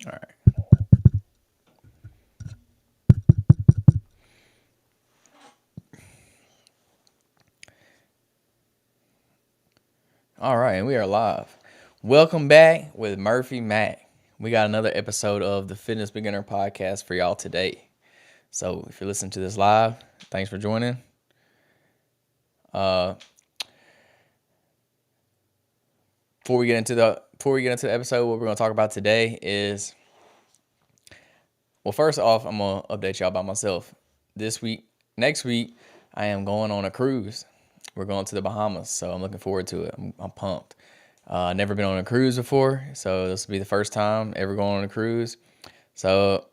All right. All right, and we are live. Welcome back with Murphy Mac. We got another episode of the Fitness Beginner Podcast for y'all today. So if you're listening to this live, thanks for joining. Uh, before we get into the episode, what we're gonna talk about today is, well, first off, I'm gonna update y'all about myself. Next week, I am going on a cruise. We're going to the Bahamas, so I'm looking forward to it. I'm pumped. Never been on a cruise before, so this will be the first time ever going on a cruise. So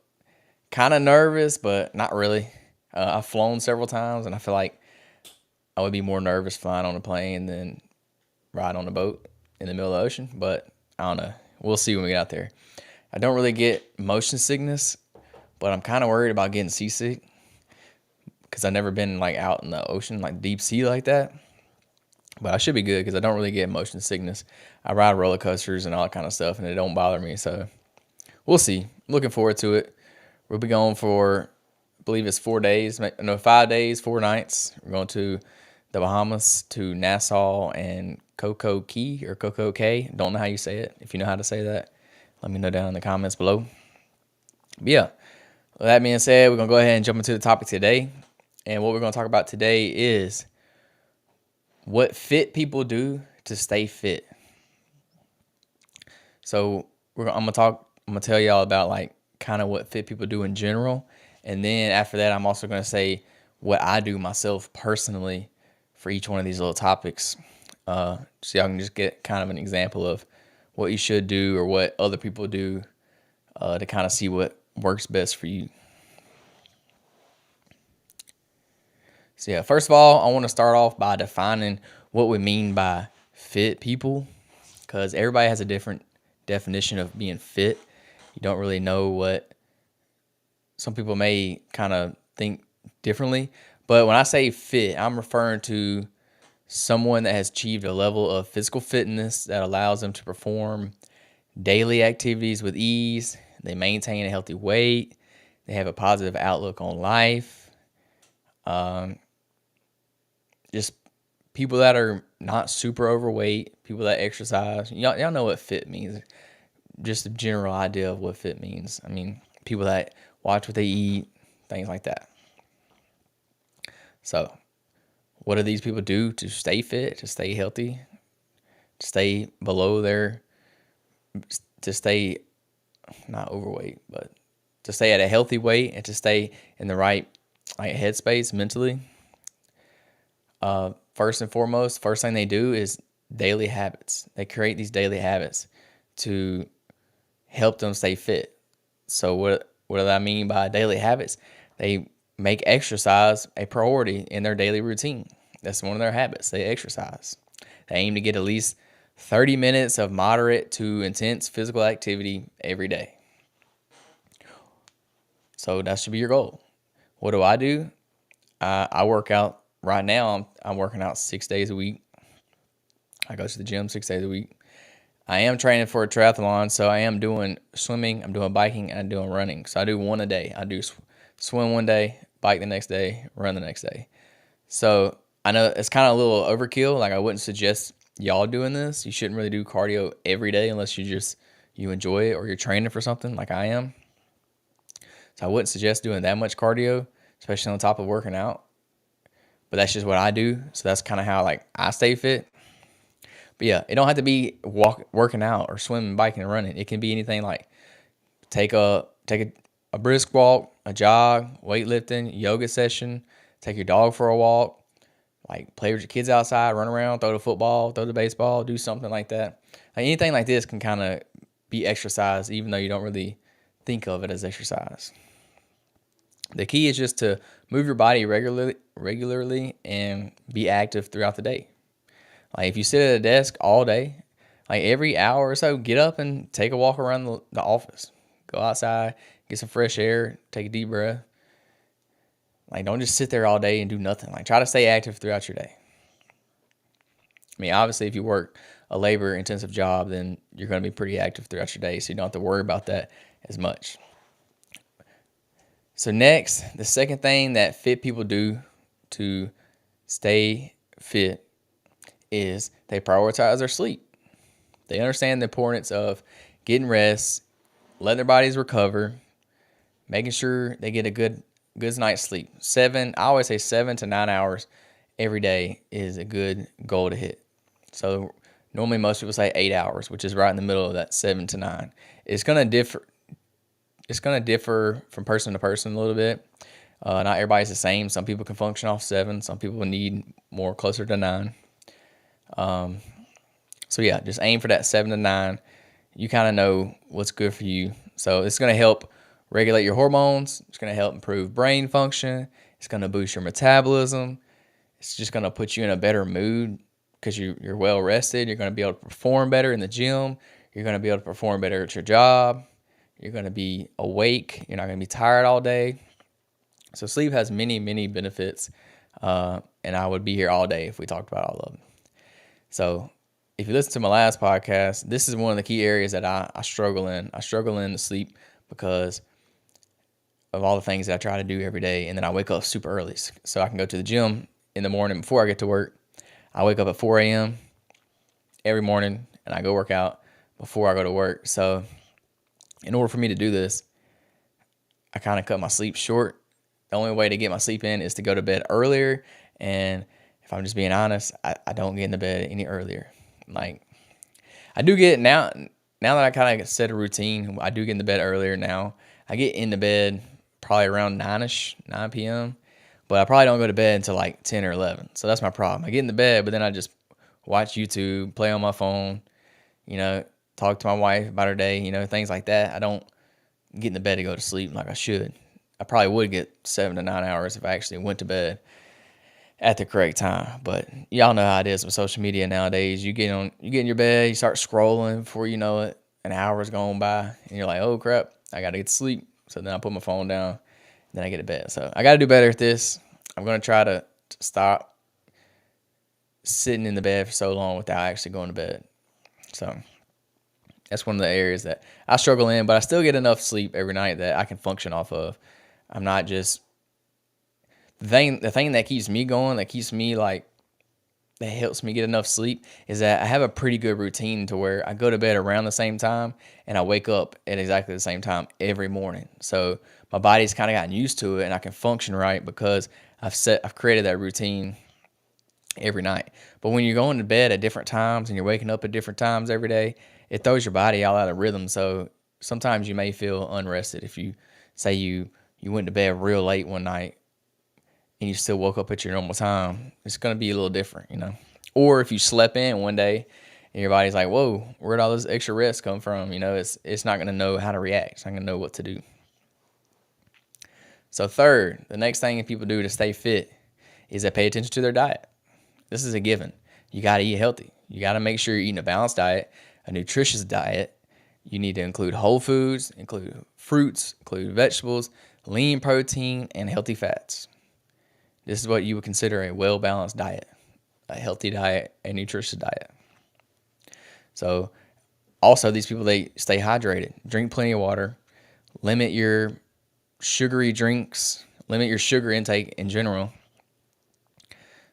kind of nervous, but not really. I've flown several times, and I feel like I would be more nervous flying on a plane than riding on a boat in the middle of the ocean. But I don't know. We'll see when we get out there. I don't really get motion sickness, but I'm kind of worried about getting seasick because I've never been like out in the ocean, like deep sea like that. But I should be good because I don't really get motion sickness. I ride roller coasters and all that kind of stuff, and it don't bother me. So we'll see. Looking forward to it. We'll be going for, I believe it's 4 days. No, 5 days, 4 nights. We're going to the Bahamas, to Nassau and Coco Key or Coco Cay. Don't know how you say it. If you know how to say that, let me know down in the comments below. But yeah, with that being said, we're going to go ahead and jump into the topic today. And what we're going to talk about today is what fit people do to stay fit. So I'm gonna tell y'all about like kind of what fit people do in general, and then after that, I'm also gonna say what I do myself personally for each one of these little topics, so y'all can just get kind of an example of what you should do or what other people do, to kind of see what works best for you. So yeah, first of all, I want to start off by defining what we mean by fit people, because everybody has a different definition of being fit. You don't really know what some people may kind of think differently. But when I say fit, I'm referring to someone that has achieved a level of physical fitness that allows them to perform daily activities with ease. They maintain a healthy weight. They have a positive outlook on life. Just people that are not super overweight, people that exercise. Y'all know what fit means. Just a general idea of what fit means. I mean, people that watch what they eat, things like that. So, what do these people do to stay fit, to stay healthy, to stay below their, to stay not overweight, but to stay at a healthy weight and to stay in the right like headspace mentally? First and foremost, first thing they do is daily habits. They create these daily habits to help them stay fit. So what do I mean by daily habits? They make exercise a priority in their daily routine. That's one of their habits. They exercise. They aim to get at least 30 minutes of moderate to intense physical activity every day. So that should be your goal. What do? I work out right now. I'm working out 6 days a week. I go to the gym 6 days a week. I am training for a triathlon, so I am doing swimming, I'm doing biking, and I'm doing running. So I do one a day. I do swim one day, bike the next day, run the next day. So I know it's kind of a little overkill. Like I wouldn't suggest y'all doing this. You shouldn't really do cardio every day unless you enjoy it or you're training for something like I am. So I wouldn't suggest doing that much cardio, especially on top of working out. But that's just what I do. So that's kind of how like I stay fit. But yeah, it don't have to be working out or swimming, biking, and running. It can be anything like take a brisk walk, a jog, weightlifting, yoga session, take your dog for a walk, like play with your kids outside, run around, throw the football, throw the baseball, do something like that. Like anything like this can kind of be exercise, even though you don't really think of it as exercise. The key is just to move your body regularly and be active throughout the day. Like if you sit at a desk all day, like every hour or so, get up and take a walk around the office. Go outside, get some fresh air, take a deep breath. Like don't just sit there all day and do nothing. Like try to stay active throughout your day. I mean, obviously if you work a labor intensive job, then you're going to be pretty active throughout your day. So you don't have to worry about that as much. So next, the second thing that fit people do to stay fit is they prioritize their sleep. They understand the importance of getting rest, letting their bodies recover, making sure they get a good night's sleep. I always say 7 to 9 hours every day is a good goal to hit. So normally most people say 8 hours, which is right in the middle of that 7 to 9. It's gonna differ. It's gonna differ from person to person a little bit. Not everybody's the same. Some people can function off 7. Some people need more closer to 9. So yeah, just aim for that 7 to 9. You kind of know what's good for you. So it's going to help regulate your hormones. It's going to help improve brain function. It's going to boost your metabolism. It's just going to put you in a better mood because you're well rested. You're going to be able to perform better in the gym. You're going to be able to perform better at your job. You're going to be awake. You're not going to be tired all day. So sleep has many, many benefits. And I would be here all day if we talked about all of them. So if you listen to my last podcast, this is one of the key areas that I struggle in. I struggle in the sleep because of all the things that I try to do every day. And then I wake up super early so I can go to the gym in the morning before I get to work. I wake up at 4 a.m. every morning and I go work out before I go to work. So in order for me to do this, I kind of cut my sleep short. The only way to get my sleep in is to go to bed earlier. And if I'm just being honest, I don't get into bed any earlier. Like I do get now that I kind of set a routine, I do get into bed earlier now. I get into bed probably around 9 p.m. But I probably don't go to bed until like 10 or 11. So that's my problem. I get into bed, but then I just watch YouTube, play on my phone, talk to my wife about her day, things like that. I don't get into bed to go to sleep like I should. I probably would get 7 to 9 hours if I actually went to bed at the correct time. But y'all know how it is with social media nowadays. You get in your bed, you start scrolling before you know it, an hour's gone by, and you're like, oh crap, I gotta get to sleep. So then I put my phone down, then I get to bed. So I gotta do better at this. I'm gonna try to stop sitting in the bed for so long without actually going to bed. So that's one of the areas that I struggle in, but I still get enough sleep every night that I can function off of. I'm not just the thing that keeps me going, that helps me get enough sleep is that I have a pretty good routine to where I go to bed around the same time and I wake up at exactly the same time every morning. So my body's kind of gotten used to it and I can function right because I've created that routine every night. But when you're going to bed at different times and you're waking up at different times every day, it throws your body all out of rhythm. So sometimes you may feel unrested if you say you went to bed real late one night and you still woke up at your normal time. It's going to be a little different, Or if you slept in one day and your body's like, whoa, where'd all this extra rest come from? It's not going to know how to react. It's not going to know what to do. So third, the next thing people do to stay fit is they pay attention to their diet. This is a given. You got to eat healthy. You got to make sure you're eating a balanced diet, a nutritious diet. You need to include whole foods, include fruits, include vegetables, lean protein, and healthy fats. This is what you would consider a well-balanced diet, a healthy diet, a nutritious diet. So also these people, they stay hydrated, drink plenty of water, limit your sugary drinks, limit your sugar intake in general.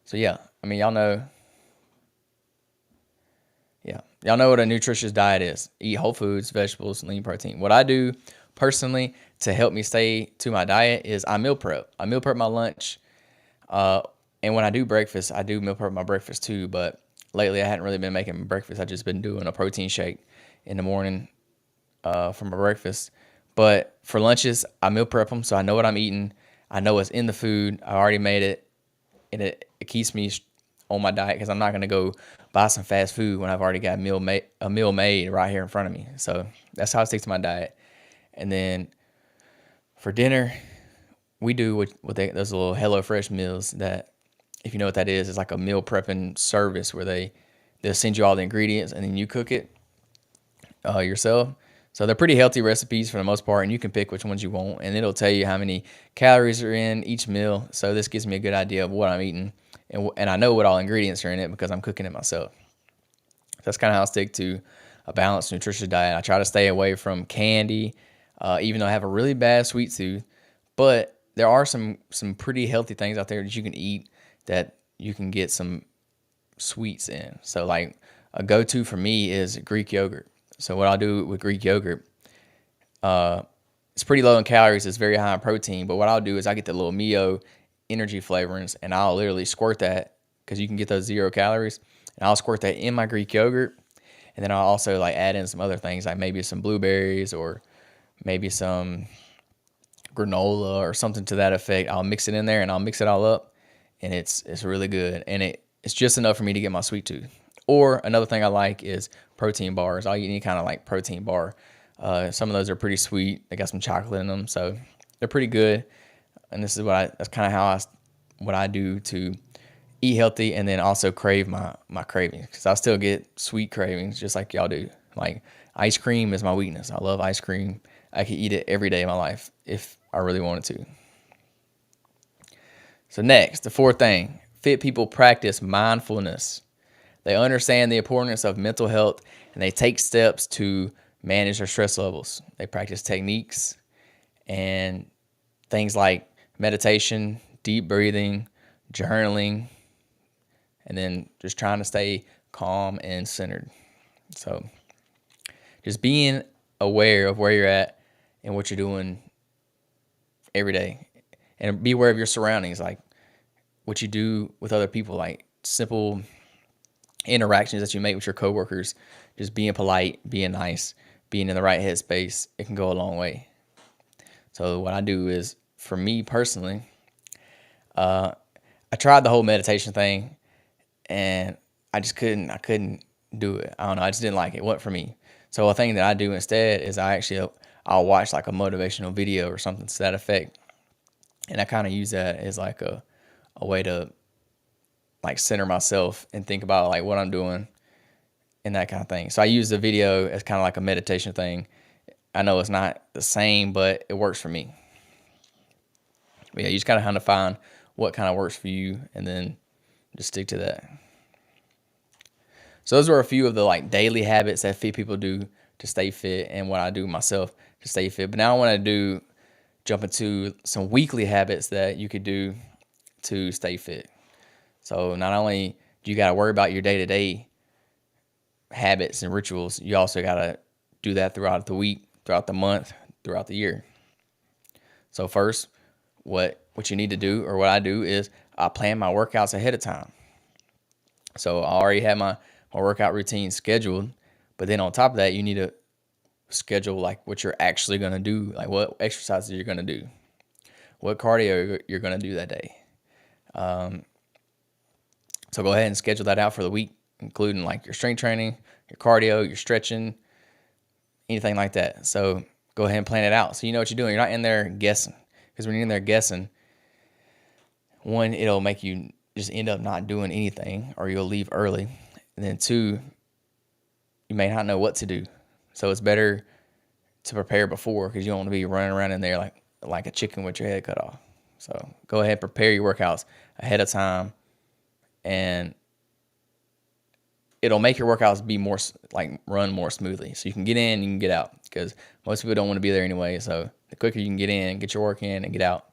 So yeah, y'all know what a nutritious diet is. Eat whole foods, vegetables, lean protein. What I do personally to help me stay to my diet is I meal prep. I meal prep my lunch. And when I do breakfast, I do meal prep my breakfast too. But lately I hadn't really been making breakfast. I've just been doing a protein shake in the morning for my breakfast. But for lunches, I meal prep them. So I know what I'm eating. I know what's in the food. I already made it. And it keeps me on my diet because I'm not going to go buy some fast food when I've already got a meal made right here in front of me. So that's how I stick to my diet. And then for dinner, we do those little HelloFresh meals that, if you know what that is, it's like a meal prepping service where they'll send you all the ingredients and then you cook it yourself. So they're pretty healthy recipes for the most part, and you can pick which ones you want, and it'll tell you how many calories are in each meal. So this gives me a good idea of what I'm eating, and I know what all ingredients are in it because I'm cooking it myself. That's kind of how I stick to a balanced, nutritious diet. I try to stay away from candy. even though I have a really bad sweet tooth. But there are some pretty healthy things out there that you can eat that you can get some sweets in. So like a go-to for me is Greek yogurt. So what I'll do with Greek yogurt, it's pretty low in calories. It's very high in protein. But what I'll do is I get the little Mio energy flavorings, and I'll literally squirt that, because you can get those 0 calories, and I'll squirt that in my Greek yogurt. And then I'll also like add in some other things, like maybe some blueberries or maybe some granola or something to that effect. I'll mix it in there and I'll mix it all up, and it's really good, and it's just enough for me to get my sweet tooth. Or another thing I like is protein bars. I'll eat any kind of like protein bar. Some of those are pretty sweet. They got some chocolate in them, so they're pretty good. And this is that's kind of what I do to eat healthy, and then also crave my cravings, because I still get sweet cravings just like y'all do. Like ice cream is my weakness. I love ice cream. I could eat it every day of my life if I really wanted to. So next, the fourth thing, fit people practice mindfulness. They understand the importance of mental health, and they take steps to manage their stress levels. They practice techniques and things like meditation, deep breathing, journaling, and then just trying to stay calm and centered. So just being aware of where you're at and what you're doing every day, and be aware of your surroundings, like what you do with other people, like simple interactions that you make with your coworkers, just being polite, being nice, being in the right headspace. It can go a long way. So what I do is, for me personally, I tried the whole meditation thing, and I couldn't do it. I don't know. I just didn't like it. It wasn't for me. So a thing that I do instead is I'll watch like a motivational video or something to that effect. And I kind of use that as like a way to like center myself and think about like what I'm doing and that kind of thing. So I use the video as kind of like a meditation thing. I know it's not the same, but it works for me. But yeah, you just kind of have to find what kind of works for you and then just stick to that. So those are a few of the like daily habits that fit people do to stay fit, and what I do myself to stay fit. But now I want to jump into some weekly habits that you could do to stay fit. So not only do you got to worry about your day-to-day habits and rituals, you also got to do that throughout the week, throughout the month, throughout the year. So first, what you need to do, or what I do, is I plan my workouts ahead of time. So I already have my workout routine scheduled, but then on top of that, you need to schedule like what you're actually going to do, like what exercises you're going to do, what cardio you're going to do that day. So go ahead and schedule that out for the week, including like your strength training, your cardio, your stretching, anything like that. So go ahead and plan it out so you know what you're doing. You're not in there guessing, because when you're in there guessing, one, it'll make you just end up not doing anything, or you'll leave early. And then two, you may not know what to do. So it's better to prepare before, because you don't want to be running around in there like a chicken with your head cut off. So go ahead and prepare your workouts ahead of time, and it'll make your workouts be more like run more smoothly. So you can get in, you can get out, because most people don't want to be there anyway. So the quicker you can get in, get your work in, and get out,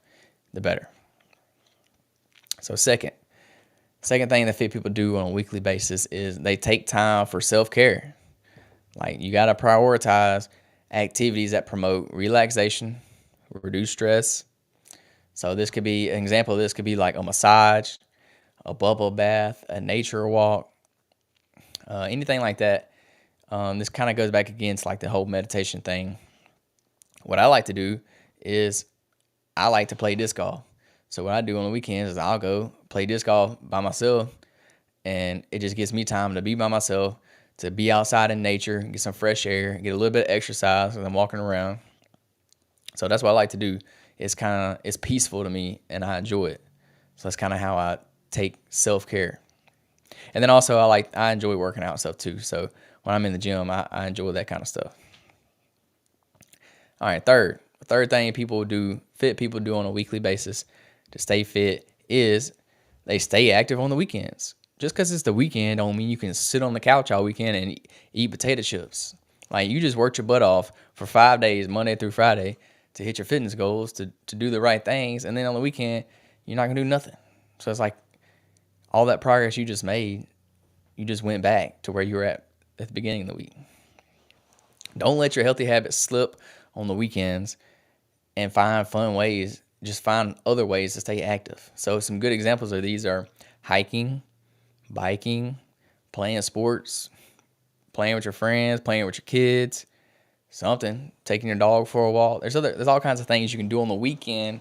the better. So second thing that fit people do on a weekly basis is they take time for self-care. Like you got to prioritize activities that promote relaxation, reduce stress. So this could be an example of this could be like a massage, a bubble bath, a nature walk, anything like that. This kind of goes back against like the whole meditation thing. What I like to do is I like to play disc golf. So what I do on the weekends is I'll go play disc golf by myself, and it just gives me time to be by myself, to be outside in nature, get some fresh air, get a little bit of exercise as I'm walking around. So that's what I like to do. It's peaceful to me, and I enjoy it. So that's kind of how I take self-care. And then also I enjoy working out and stuff too. So when I'm in the gym, I enjoy that kind of stuff. All right, third thing fit people do on a weekly basis to stay fit is they stay active on the weekends. Just because it's the weekend don't mean you can sit on the couch all weekend and eat potato chips. Like, you just worked your butt off for 5 days, Monday through Friday, to hit your fitness goals, to do the right things. And then on the weekend, you're not going to do nothing. So it's like all that progress you just made, you just went back to where you were at the beginning of the week. Don't let your healthy habits slip on the weekends, and find fun ways. Just find other ways to stay active. So some good examples of these are hiking, biking, playing sports, playing with your friends, playing with your kids, taking your dog for a walk. There's all kinds of things you can do on the weekend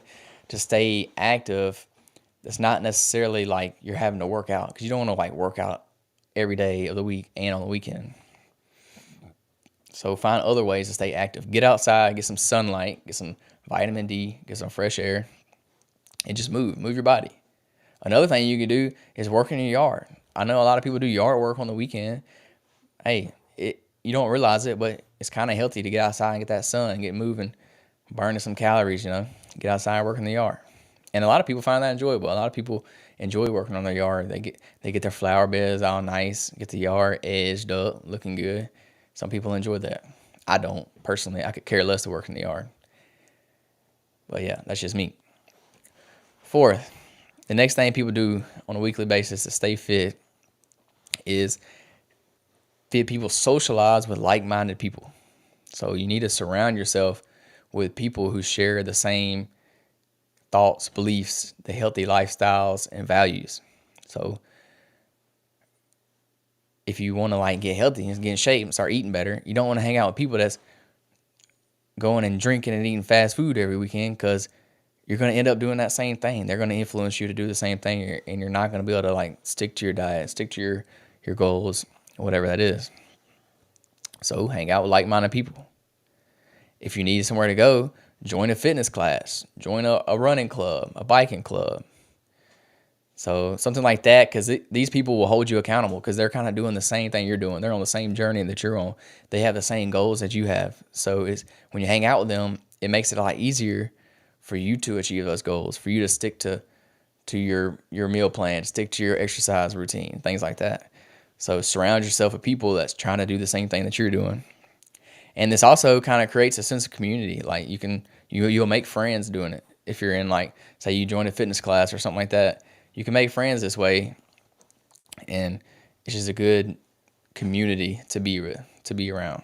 to stay active. That's not necessarily like you're having to work out, because you don't want to like work out every day of the week and on the weekend. So find other ways to stay active. Get outside, get some sunlight, get some vitamin D, get some fresh air, and just move your body. Another thing you can do is work in your yard. I know a lot of people do yard work on the weekend. Hey, you don't realize it, but it's kind of healthy to get outside and get that sun, get moving, burning some calories, get outside and work in the yard. And a lot of people find that enjoyable. A lot of people enjoy working on their yard. They get their flower beds all nice, get the yard edged up, looking good. Some people enjoy that. I don't personally. I could care less to work in the yard. But yeah, that's just me. Fourth, the next thing people do on a weekly basis to stay fit is fit people socialize with like-minded people. So you need to surround yourself with people who share the same thoughts, beliefs, the healthy lifestyles, and values. So if you want to like get healthy and get in shape and start eating better, you don't want to hang out with people that's going and drinking and eating fast food every weekend, because you're going to end up doing that same thing. They're going to influence you to do the same thing, and you're not going to be able to like stick to your diet, stick to your goals, whatever that is. So hang out with like-minded people. If you need somewhere to go, join a fitness class, join a running club, a biking club. So something like that, because these people will hold you accountable, because they're kind of doing the same thing you're doing. They're on the same journey that you're on. They have the same goals that you have. So when you hang out with them, it makes it a lot easier for you to achieve those goals, for you to stick to your meal plan, stick to your exercise routine, things like that. So surround yourself with people that's trying to do the same thing that you're doing. And this also kind of creates a sense of community. Like you'll make friends doing it. If you're in, like, say you join a fitness class or something like that, you can make friends this way, and it's just a good community to be around.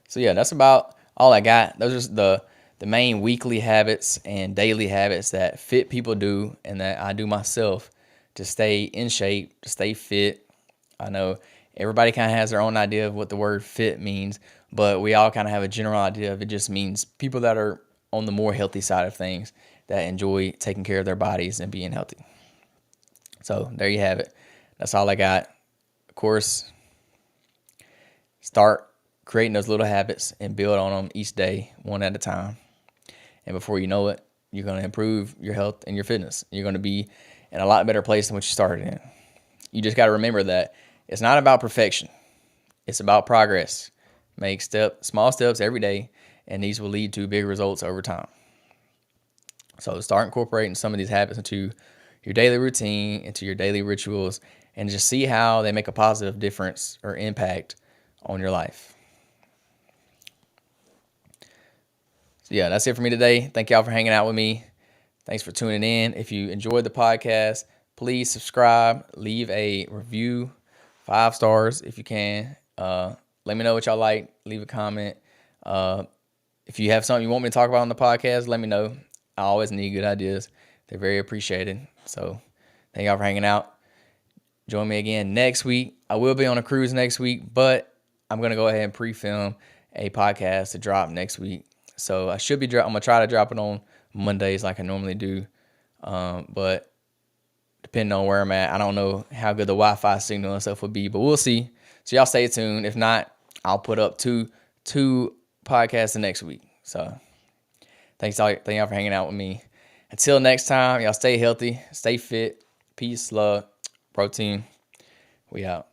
So yeah, that's about all I got. Those are the main weekly habits and daily habits that fit people do, and that I do myself to stay in shape, to stay fit. I know everybody kind of has their own idea of what the word fit means, but we all kind of have a general idea of it. Just means people that are on the more healthy side of things, that enjoy taking care of their bodies and being healthy. So there you have it. That's all I got. Of course, start creating those little habits and build on them each day, one at a time. And before you know it, you're going to improve your health and your fitness. You're going to be in a lot better place than what you started in. You just got to remember that it's not about perfection. It's about progress. Make small steps every day, and these will lead to big results over time. So start incorporating some of these habits into your daily routine, into your daily rituals, and just see how they make a positive difference or impact on your life. So yeah, that's it for me today. Thank y'all for hanging out with me. Thanks for tuning in. If you enjoyed the podcast, please subscribe, leave a review, 5 stars if you can. Let me know what y'all like. Leave a comment. If you have something you want me to talk about on the podcast, let me know. I always need good ideas. They're very appreciated. So thank y'all for hanging out. Join me again next week. I will be on a cruise next week, but I'm going to go ahead and pre-film a podcast to drop next week. So I'm going to try to drop it on Mondays like I normally do. But depending on where I'm at, I don't know how good the Wi-Fi signal and stuff will be, but we'll see. So y'all stay tuned. If not, I'll put up two podcasts the next week. So thank y'all for hanging out with me. Until next time, y'all stay healthy, stay fit. Peace, love, protein. We out.